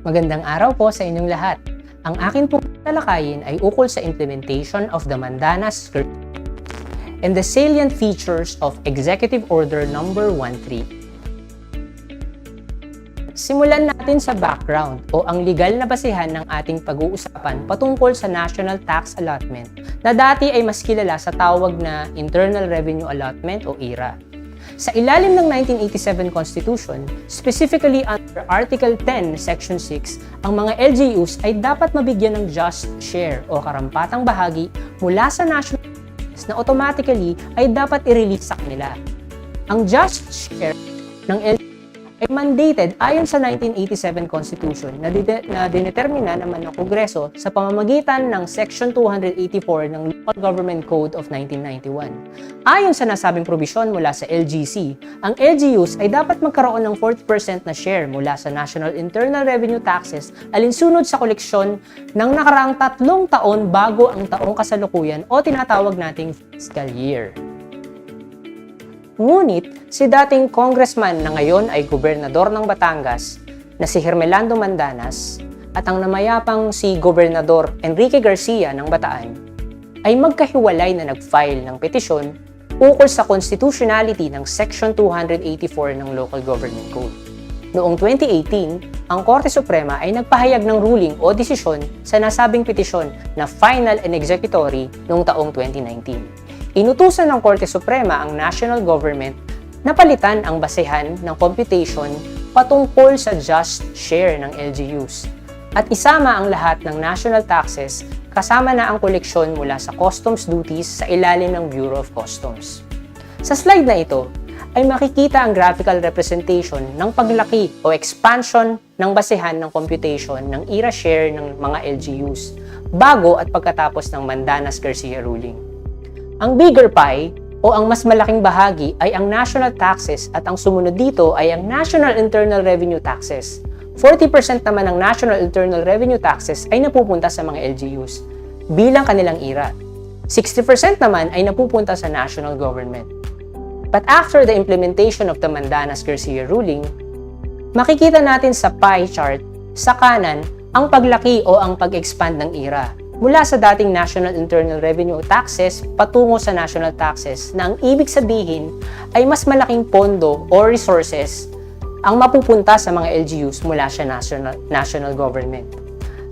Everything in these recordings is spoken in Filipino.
Magandang araw po sa inyong lahat. Ang akin pong talakayin ay ukol sa implementation of the Mandanas and the salient features of Executive Order Number 13. Simulan natin sa background o ang legal na basehan ng ating pag-uusapan patungkol sa National Tax Allotment na dati ay mas kilala sa tawag na Internal Revenue Allotment o IRA. Sa ilalim ng 1987 Constitution, specifically under Article 10, Section 6, ang mga LGUs ay dapat mabigyan ng just share o karampatang bahagi mula sa national na automatically ay dapat i-release sa kanila. Ang just share ng LGU ay mandated ayon sa 1987 Constitution na dinetermina naman ng Kongreso sa pamamagitan ng Section 284 ng Local Government Code of 1991. Ayon sa nasabing probisyon mula sa LGC, ang LGUs ay dapat magkaroon ng 40% na share mula sa National Internal Revenue Taxes alinsunod sa koleksyon ng nakaraang 3 taon bago ang taong kasalukuyan o tinatawag nating fiscal year. Ngunit, si dating congressman na ngayon ay gobernador ng Batangas na si Hermelando Mandanas at ang namayapang si Gobernador Enrique Garcia ng Bataan ay magkahiwalay na nag-file ng petisyon ukol sa constitutionality ng Section 284 ng Local Government Code. Noong 2018, ang Korte Suprema ay nagpahayag ng ruling o desisyon sa nasabing petisyon na final and executory noong taong 2019. Inutusan ng Korte Suprema ang national government na palitan ang basehan ng computation patungkol sa just share ng LGUs at isama ang lahat ng national taxes kasama na ang koleksyon mula sa customs duties sa ilalim ng Bureau of Customs. Sa slide na ito ay makikita ang graphical representation ng paglaki o expansion ng basehan ng computation ng IRA share ng mga LGUs bago at pagkatapos ng Mandanas-Garcia ruling. Ang bigger pie o ang mas malaking bahagi ay ang national taxes at ang sumunod dito ay ang National Internal Revenue Taxes. 40% naman ng National Internal Revenue Taxes ay napupunta sa mga LGUs bilang kanilang IRA. 60% naman ay napupunta sa national government. But after the implementation of the Mandanas-Garcia ruling, makikita natin sa pie chart sa kanan ang paglaki o ang pag-expand ng IRA mula sa dating National Internal Revenue Taxes patungo sa national taxes na ang ibig sabihin ay mas malaking pondo or resources ang mapupunta sa mga LGUs mula sa national government.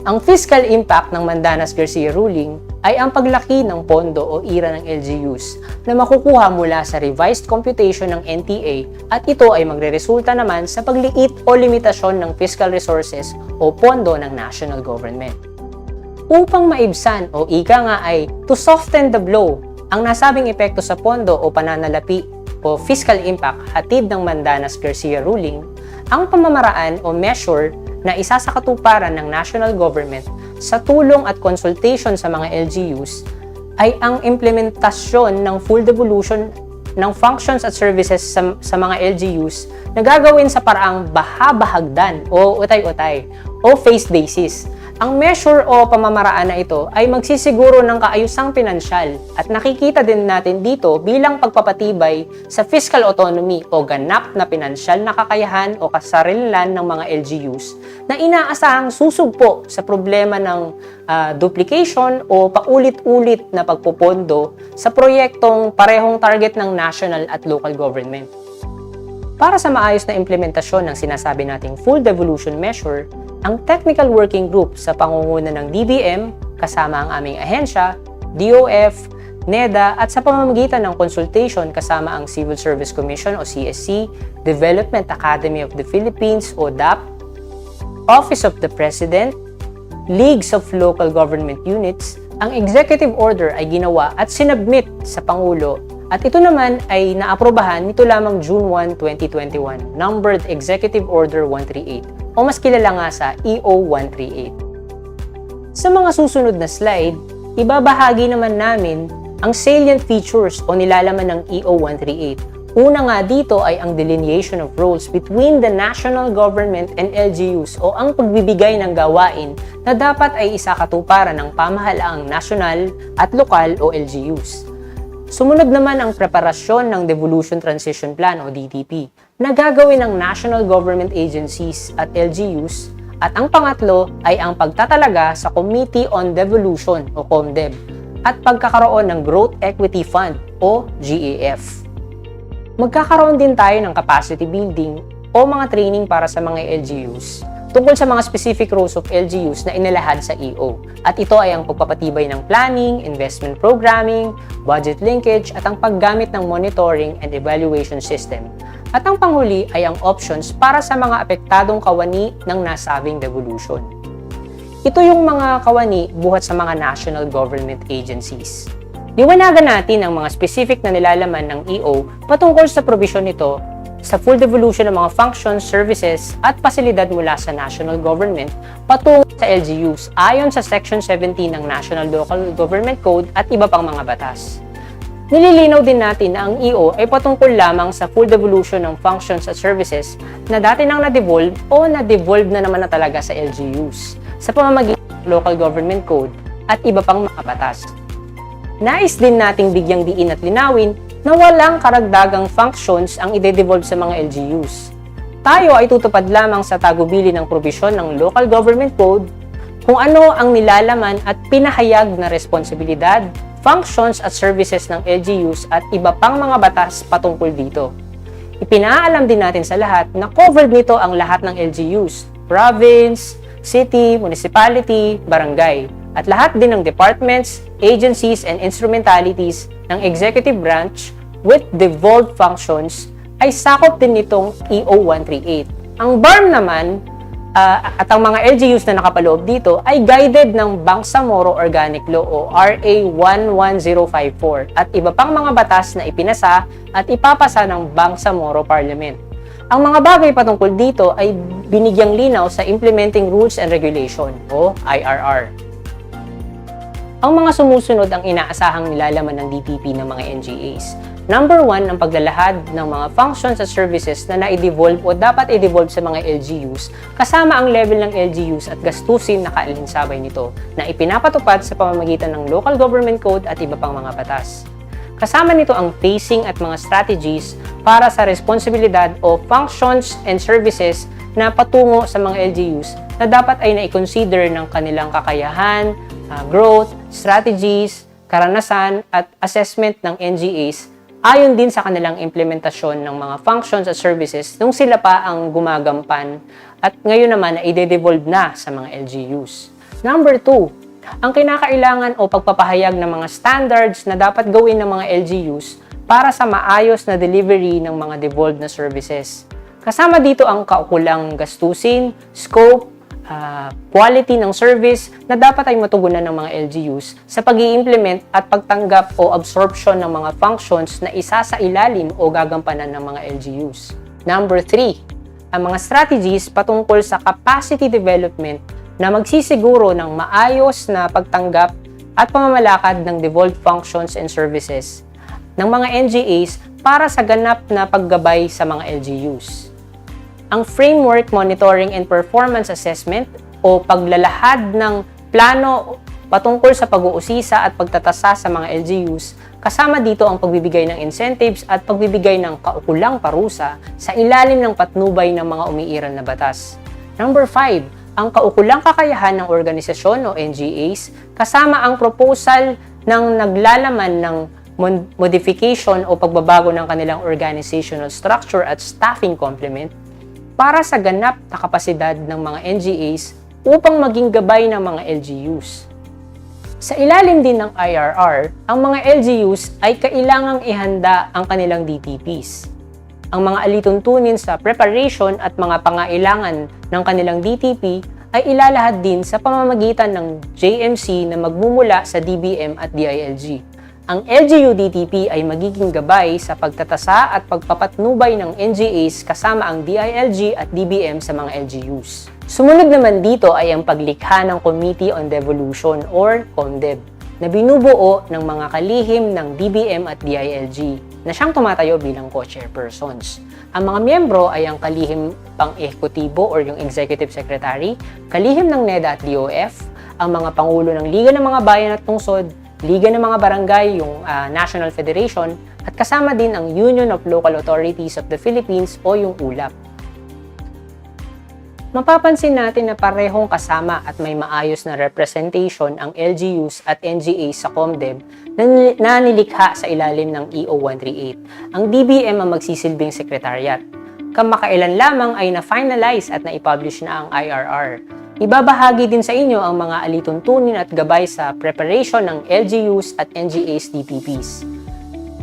Ang fiscal impact ng Mandanas-Garcia ruling ay ang paglaki ng pondo o IRA ng LGUs na makukuha mula sa revised computation ng NTA at ito ay magreresulta naman sa pagliit o limitasyon ng fiscal resources o pondo ng national government. Upang maibsan o ika nga ay to soften the blow, ang nasabing epekto sa pondo o pananalapi o fiscal impact hatid ng Mandanas-Garcia ruling, ang pamamaraan o measure na isa sa katuparan ng national government sa tulong at consultation sa mga LGUs ay ang implementasyon ng full devolution ng functions at services sa mga LGUs na gagawin sa paraang bahabahagdan o utay-utay o phased basis. Ang measure o pamamaraan na ito ay magsisiguro ng kaayusang pinansyal at nakikita din natin dito bilang pagpapatibay sa fiscal autonomy o ganap na pinansyal na kakayahan o kasarilan ng mga LGUs na inaasahang susugpo sa problema ng duplication o paulit-ulit na pagpopondo sa proyektong parehong target ng national at local government. Para sa maayos na implementasyon ng sinasabi nating full devolution measure, ang Technical Working Group sa pangunguna ng DBM, kasama ang aming ahensya, DOF, NEDA at sa pamamagitan ng consultation kasama ang Civil Service Commission o CSC, Development Academy of the Philippines o DAP, Office of the President, Leagues of Local Government Units, ang executive order ay ginawa at sinubmit sa Pangulo at ito naman ay naaprobahan nito lamang June 1, 2021, numbered Executive Order 138 o mas kilala nga sa EO 138. Sa mga susunod na slide, ibabahagi naman namin ang salient features o nilalaman ng EO 138. Una nga dito ay ang delineation of roles between the national government and LGUs o ang pagbibigay ng gawain na dapat ay isakatuparan ng pamahalaang national at lokal o LGUs. Sumunod naman ang preparasyon ng Devolution Transition Plan o DTP na gagawin ng national government agencies at LGUs At ang pangatlo ay ang pagtatalaga sa Committee on Devolution o COMDEV at pagkakaroon ng Growth Equity Fund o GEF. Magkakaroon din tayo ng capacity building o mga training para sa mga LGUs tungkol sa mga specific roles of LGUs na inilahad sa EO. At ito ay ang pagpapatibay ng planning, investment programming, budget linkage at ang paggamit ng monitoring and evaluation system. At ang panghuli ay ang options para sa mga apektadong kawani ng nasabing devolution. Ito yung mga kawani buhat sa mga national government agencies. Liwanagan natin ang mga specific na nilalaman ng EO patungkol sa provision nito sa full devolution ng mga functions, services at pasilidad mula sa national government patungo sa LGUs ayon sa Section 17 ng National Local Government Code at iba pang mga batas. Nililinaw din natin na ang EO ay patungkol lamang sa full devolution ng functions at services na dati nang na-devolve o na-devolve na naman na talaga sa LGUs sa pamamagitan ng Local Government Code at iba pang mga batas. Nais din nating bigyang diin at linawin na walang karagdagang functions ang ide-devolve sa mga LGUs. Tayo ay tutupad lamang sa tagubili ng probisyon ng Local Government Code kung ano ang nilalaman at pinahayag na responsibilidad, functions at services ng LGUs at iba pang mga batas patungkol dito. Ipinaalam din natin sa lahat na covered nito ang lahat ng LGUs, province, city, municipality, barangay, at lahat din ng departments, agencies, and instrumentalities ng executive branch with devolved functions ay sakop din nitong EO 138. Ang BARM naman at ang mga LGUs na nakapaloob dito ay guided ng Bangsamoro Organic Law o RA 11054 at iba pang mga batas na ipinasa at ipapasa ng Bangsamoro Parliament. Ang mga bagay patungkol dito ay binigyang linaw sa Implementing Rules and Regulation o IRR. Ang mga sumusunod ang inaasahang nilalaman ng DTP ng mga NGAs. Number 1, ang paglalahad ng mga functions at services na na-devolve o dapat i-devolve sa mga LGUs kasama ang level ng LGUs at gastusin na kaalinsabay nito na ipinapatupad sa pamamagitan ng Local Government Code at iba pang mga batas. Kasama nito ang phasing at mga strategies para sa responsibilidad o functions and services na patungo sa mga LGUs na dapat ay na-consider ng kanilang kakayahan, growth, strategies, karanasan at assessment ng NGAs ayon din sa kanilang implementasyon ng mga functions at services nung sila pa ang gumagampan at ngayon naman ay i-devolve na sa mga LGUs. Number 2, ang kinakailangan o pagpapahayag ng mga standards na dapat gawin ng mga LGUs para sa maayos na delivery ng mga devolved na services. Kasama dito ang kaukulang gastusin, scope, quality ng service na dapat ay matugunan ng mga LGUs sa pag-i-implement at pagtanggap o absorption ng mga functions na isa sa ilalim o gagampanan ng mga LGUs. Number 3, ang mga strategies patungkol sa capacity development na magsisiguro ng maayos na pagtanggap at pamamalakad ng devolved functions and services ng mga NGAs para sa ganap na paggabay sa mga LGUs. Ang Framework Monitoring and Performance Assessment o paglalahad ng plano patungkol sa pag-uusisa at pagtatasa sa mga LGUs, kasama dito ang pagbibigay ng incentives at pagbibigay ng kaukulang parusa sa ilalim ng patnubay ng mga umiiral na batas. Number 5, ang kaukulang kakayahan ng organisasyon o NGAs, kasama ang proposal ng naglalaman ng modification o pagbabago ng kanilang organizational structure at staffing complement para sa ganap na kapasidad ng mga NGAs upang maging gabay ng mga LGUs. Sa ilalim din ng IRR, ang mga LGUs ay kailangang ihanda ang kanilang DTPs. Ang mga alituntunin sa preparation at mga pangailangan ng kanilang DTP ay ilalahad din sa pamamagitan ng JMC na magmumula sa DBM at DILG. Ang LGU DTP ay magiging gabay sa pagtatasa at pagpapatnubay ng NGAs kasama ang DILG at DBM sa mga LGUs. Sumunod naman dito ay ang paglikha ng Committee on Devolution or COMDEV na binubuo ng mga kalihim ng DBM at DILG na siyang tumatayo bilang co-chairpersons. Ang mga miyembro ay ang kalihim pang-ehekutibo or yung Executive Secretary, kalihim ng NEDA at DOF, ang mga pangulo ng Liga ng mga Bayan at Tungsod, Liga ng mga Barangay, yung National Federation, at kasama din ang Union of Local Authorities of the Philippines o yung ULAP. mapapansin natin na parehong kasama at may maayos na representation ang LGUs at NGAs sa COMDEB na nilikha sa ilalim ng EO 138. Ang DBM ang magsisilbing sekretariat. Kamakailan lamang ay na-finalize at na-publish na ang IRR. Ibabahagi din sa inyo ang mga alituntunin at gabay sa preparation ng LGUs at NGAs DPPs.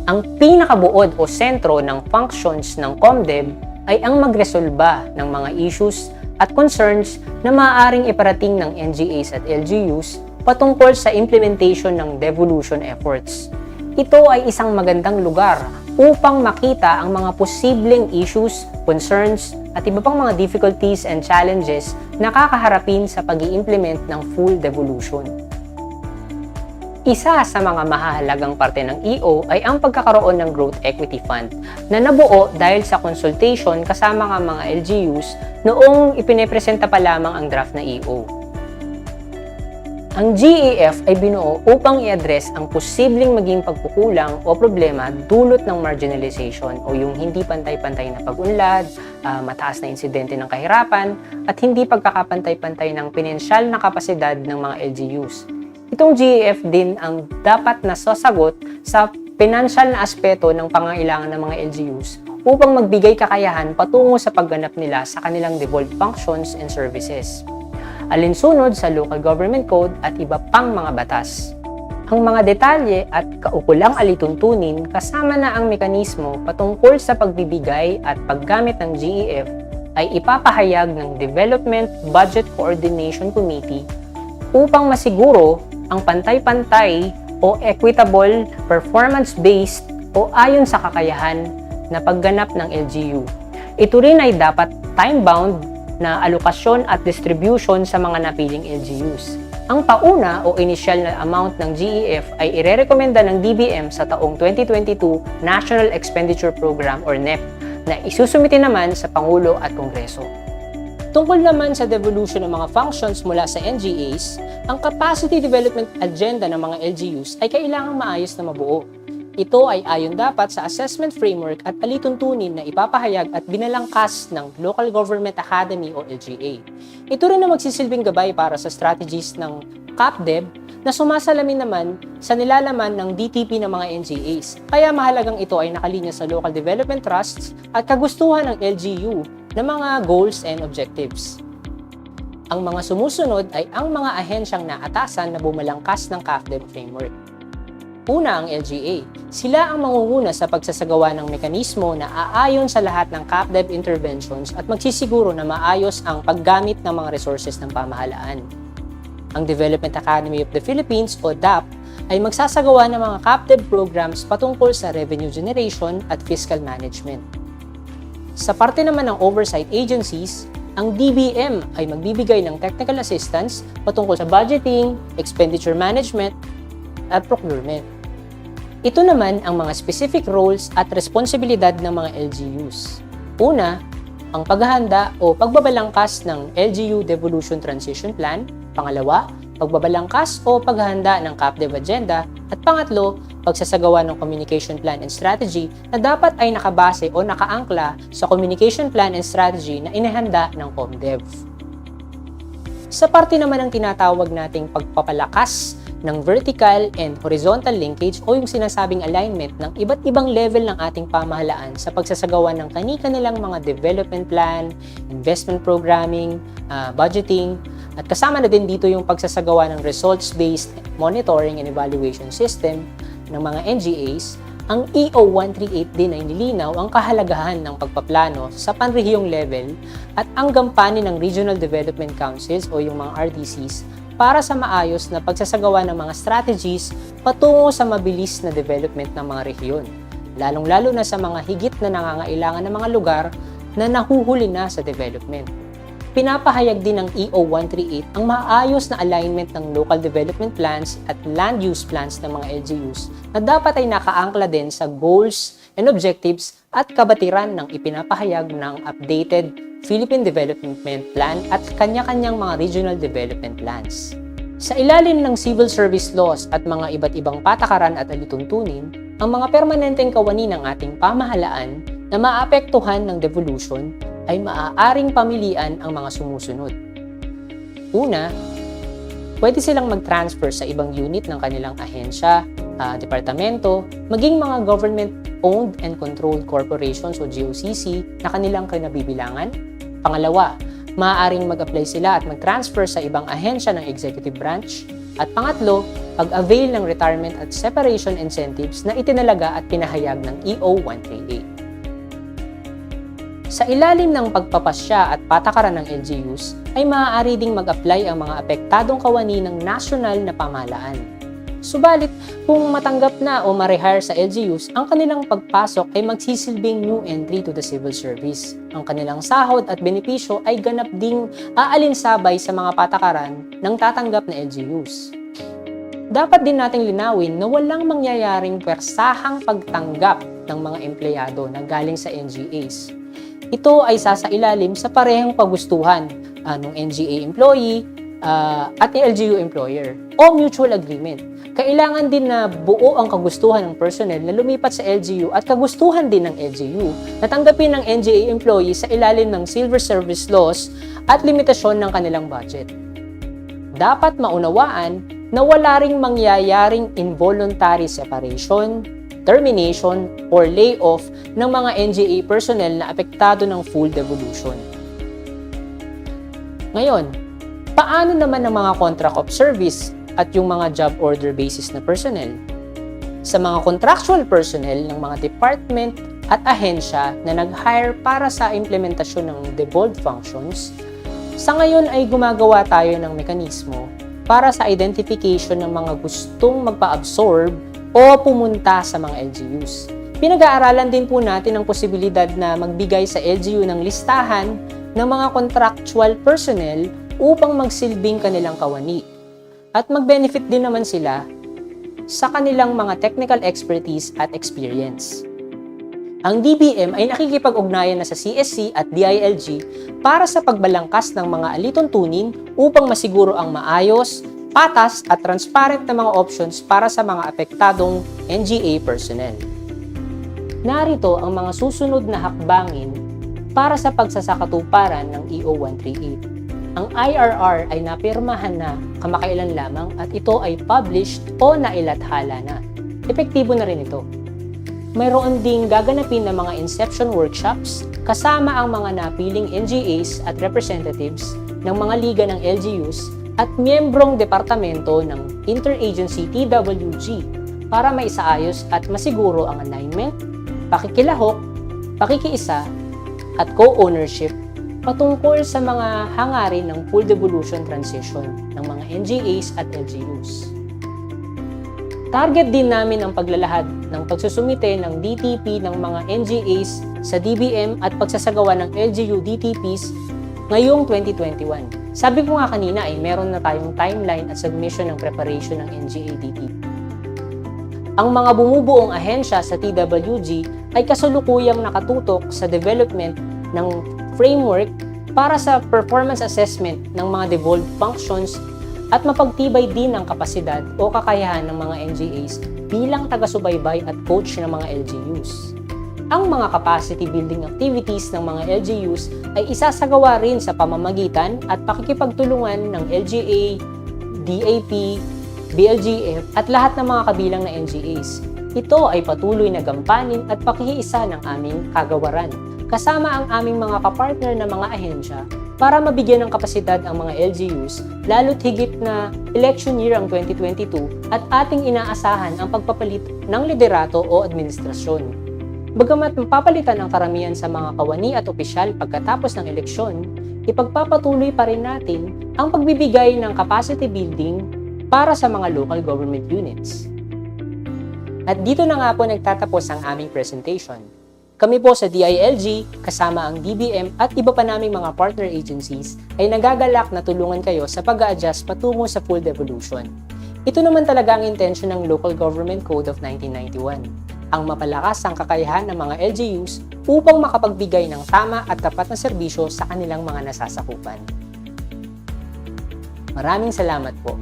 Ang pinakabuod o sentro ng functions ng COMDEB ay ang magresolba ng mga issues at concerns na maaaring iparating ng NGAs at LGUs patungkol sa implementation ng devolution efforts. Ito ay isang magandang lugar upang makita ang mga posibleng issues, concerns, at iba pang mga difficulties and challenges na kakaharapin sa pag-i-implement ng full devolution. Isa sa mga mahahalagang parte ng EO ay ang pagkakaroon ng Growth Equity Fund na nabuo dahil sa consultation kasama ng mga LGUs noong ipinepresenta pa lamang ang draft na EO. Ang GEF ay binuo upang i-address ang posibleng maging pagkukulang o problema dulot ng marginalization o yung hindi pantay-pantay na pag-unlad, mataas na insidente ng kahirapan, at hindi pagkakapantay-pantay ng pinansyal na kapasidad ng mga LGUs. Itong GEF din ang dapat na sasagot sa pinansyal na aspeto ng pangangailangan ng mga LGUs upang magbigay kakayahan patungo sa pagganap nila sa kanilang devolved functions and services, alinsunod sa Local Government Code at iba pang mga batas. Ang mga detalye at kaukulang alituntunin kasama na ang mekanismo patungkol sa pagbibigay at paggamit ng GEF ay ipapahayag ng Development Budget Coordination Committee upang masiguro ang pantay-pantay o equitable, performance-based o ayon sa kakayahan na pagganap ng LGU. Ito rin ay dapat time-bound na alokasyon at distribution sa mga napiling LGUs. Ang pauna o initial na amount ng GEF ay irerekomenda ng DBM sa taong 2022 National Expenditure Program or NEP na isusumite naman sa Pangulo at Kongreso. Tungkol naman sa devolution ng mga functions mula sa NGAs, ang Capacity Development Agenda ng mga LGUs ay kailangang maayos na mabuo. Ito ay ayon dapat sa assessment framework at alituntunin na ipapahayag at binalangkas ng Local Government Academy o LGA. Ito rin na magsisilbing gabay para sa strategies ng CAPDEB na sumasalamin naman sa nilalaman ng DTP ng mga NGAs. Kaya mahalagang ito ay nakalinya sa local development trusts at kagustuhan ng LGU na mga goals and objectives. Ang mga sumusunod ay ang mga ahensyang naatasan na bumalangkas ng CAPDEB framework. Una, ang LGA. Sila ang mangunguna sa pagsasagawa ng mekanismo na aayon sa lahat ng CAPDEB interventions at magsisiguro na maayos ang paggamit ng mga resources ng pamahalaan. Ang Development Academy of the Philippines o DAP ay magsasagawa ng mga CAPDEB programs patungkol sa revenue generation at fiscal management. Sa parte naman ng oversight agencies, ang DBM ay magbibigay ng technical assistance patungkol sa budgeting, expenditure management, at procurement. Ito naman ang mga specific roles at responsibilidad ng mga LGUs. Una, ang paghahanda o pagbabalangkas ng LGU Devolution Transition Plan. Pangalawa, pagbabalangkas o paghahanda ng CAPDEB Agenda. At pangatlo, pagsasagawa ng Communication Plan and Strategy na dapat ay nakabase o nakaangkla sa Communication Plan and Strategy na inihanda ng COMDEV. Sa parte naman ng tinatawag nating pagpapalakas ng vertical and horizontal linkage o yung sinasabing alignment ng iba't ibang level ng ating pamahalaan sa pagsasagawa ng kani-kanilang mga development plan, investment programming, budgeting, at kasama na din dito yung pagsasagawa ng results-based monitoring and evaluation system ng mga NGAs. Ang EO 138 din ay nilinaw ang kahalagahan ng pagpaplano sa panrehiyong level at ang gampanin ng Regional Development Councils o yung mga RDCs para sa maayos na pagsasagawa ng mga strategies patungo sa mabilis na development ng mga rehiyon, lalong-lalo na sa mga higit na nangangailangan ng mga lugar na nahuhuli na sa development. Pinapahayag din ng EO 138 ang maayos na alignment ng local development plans at land use plans ng mga LGUs na dapat ay nakaangkla din sa goals and objectives at kabatiran ng ipinapahayag ng updated Philippine Development Plan at kanya-kanyang mga regional development plans. Sa ilalim ng civil service laws at mga iba't ibang patakaran at alituntunin, ang mga permanenteng kawani ng ating pamahalaan na maapektuhan ng devolution ay maaaring pamilian ang mga sumusunod. Una, pwede silang mag-transfer sa ibang unit ng kanilang ahensya, departamento, maging mga government-owned and controlled corporations o GOCC na kanilang kinabibilangan. Pangalawa, maaaring mag-apply sila at mag-transfer sa ibang ahensya ng executive branch. At pangatlo, pag-avail ng retirement at separation incentives na itinalaga at pinahayag ng EO 138. Sa ilalim ng pagpapasya at patakaran ng LGUs, ay maaari ding mag-apply ang mga apektadong kawani ng nasyonal na pamahalaan. Subalit, kung matanggap na o ma-rehire sa LGUs, ang kanilang pagpasok ay magsisilbing new entry to the civil service. Ang kanilang sahod at benepisyo ay ganap ding aalinsabay sa mga patakaran ng tatanggap na LGUs. Dapat din nating linawin na walang mangyayaring pwersahang pagtanggap ng mga empleyado na galing sa NGAs. Ito ay sasailalim sa parehong kagustuhan ng NGA employee at ng LGU employer o mutual agreement. Kailangan din na buo ang kagustuhan ng personnel na lumipat sa LGU at kagustuhan din ng LGU na tanggapin ng NGA employee sa ilalim ng Civil Service Laws at limitasyon ng kanilang budget. Dapat maunawaan na wala ring mangyayaring involuntary separation, termination, or layoff ng mga NGA personnel na apektado ng full devolution. Ngayon, paano naman ang mga contract of service at yung mga job order basis na personnel? Sa mga contractual personnel ng mga department at ahensya na nag-hire para sa implementasyon ng devolved functions, sa ngayon ay gumagawa tayo ng mekanismo para sa identification ng mga gustong magpa-absorb o pumunta sa mga LGUs. Pinag-aaralan din po natin ang posibilidad na magbigay sa LGU ng listahan ng mga contractual personnel upang magsilbing kanilang kawani. At mag-benefit din naman sila sa kanilang mga technical expertise at experience. Ang DBM ay nakikipag-ugnayan na sa CSC at DILG para sa pagbalangkas ng mga alituntunin upang masiguro ang maayos, patas at transparent na mga options para sa mga apektadong NGA personnel. Narito ang mga susunod na hakbangin para sa pagsasakatuparan ng EO 138. Ang IRR ay napirmahan na kamakailan lamang at ito ay published o nailathala na. Epektibo na rin ito. Mayroon ding gaganapin na mga inception workshops kasama ang mga napiling NGAs at representatives ng mga liga ng LGUs at miyembrong departamento ng Interagency TWG para maisaayos at masiguro ang alignment, pakikilahok, pakikiisa, at co-ownership patungkol sa mga hangarin ng full devolution transition ng mga NGAs at LGUs. Target din namin ang paglalahad ng pagsusumite ng DTP ng mga NGAs sa DBM at pagsasagawa ng LGU DTPs ngayong 2021. Sabi ko nga kanina ay meron na tayong timeline at submission ng preparation ng NGA DTP. Ang mga bumubuong ahensya sa TWG ay kasalukuyang nakatutok sa development ng framework para sa performance assessment ng mga devolved functions at mapagtibay din ang kapasidad o kakayahan ng mga NGAs bilang taga-subaybay at coach ng mga LGUs. Ang mga capacity building activities ng mga LGUs ay isasagawa rin sa pamamagitan at pakikipagtulungan ng LGA, DAP, BLGF at lahat ng mga kabilang na NGAs. Ito ay patuloy na gampanin at pakikiisa ng aming kagawaran, kasama ang aming mga kapartner na mga ahensya para mabigyan ng kapasidad ang mga LGUs, lalo't higit na election year ang 2022 at ating inaasahan ang pagpapalit ng liderato o administrasyon. Bagamat mapapalitan ang karamihan sa mga kawani at opisyal pagkatapos ng eleksyon, ipagpapatuloy pa rin natin ang pagbibigay ng capacity building para sa mga local government units. At dito na nga po nagtatapos ang aming presentation. Kami po sa DILG, kasama ang DBM at iba pa naming mga partner agencies ay nagagalak na tulungan kayo sa pag-a-adjust patungo sa full devolution. Ito naman talaga ang intensyon ng Local Government Code of 1991. Ang mapalakas ang kakayahan ng mga LGUs upang makapagbigay ng tama at tapat na serbisyo sa kanilang mga nasasakupan. Maraming salamat po.